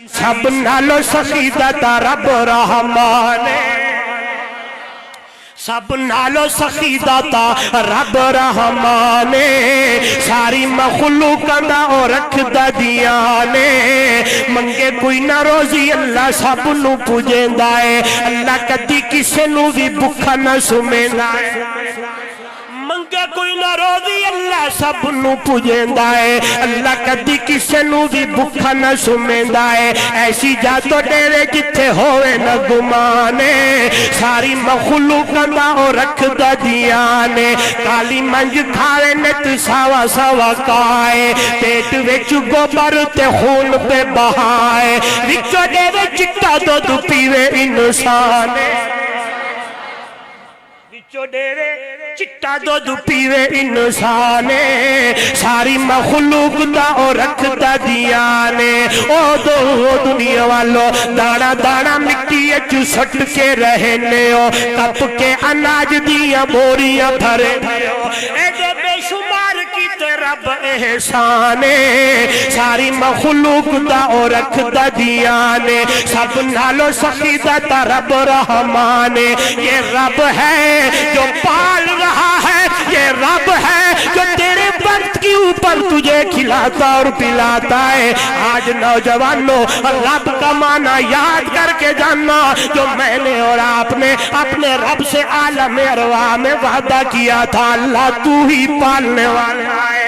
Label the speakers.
Speaker 1: سب نالو سخی داتا رب رحمان سب نالو سخی داتا رب رحمان ساری مخلوق دا اور رکھ دا دیانے منگے کوئی نہ روزی اللہ سب نو پوجیں دائے اللہ کدی کسے نو بھی بکھا نہ سمیں دائے منگے کوئی نہ روزی اللہ سب نو پوجیں دائے اللہ کدی کسے نو بھی بکھا نہ سمیں دائے ایسی جاتو ڈیرے جتھے ہوئے نہ گمانے ساری مخلوق دا اور رکھ دا دیانے کالی منج کھارے نت ساوا ساوا کائے پیٹ وچ گوبر تے خون پہ بہائے وچو ڈیرے چٹا دو پیوے انسانے وچو ڈیرے چٹا دو پیوے انسانے ساری مخلوق دا اور رکھ دا دیانے او دو دنیا والو دانا دانا مٹی اچو سٹ کے رہنے ہو کپ کے اناج دیا بوریاں بھرے اے دے بے شمار کی تے رب احسانے ساری مخلوق دا اور رکھ دا دیانے سب نالو سخی دا رب رحمانے یہ رب ہے جو پال رہا ہے یہ رب ہے جو تیرے وقت کی اوپر تجھے کھلاتا اور پلاتا ہے آج نوجوانوں رب کا معنی یاد کر کے جاننا جو میں نے اور آپ نے اپنے رب سے عالم ارواح میں وعدہ کیا تھا اللہ تو ہی پالنے والا ہے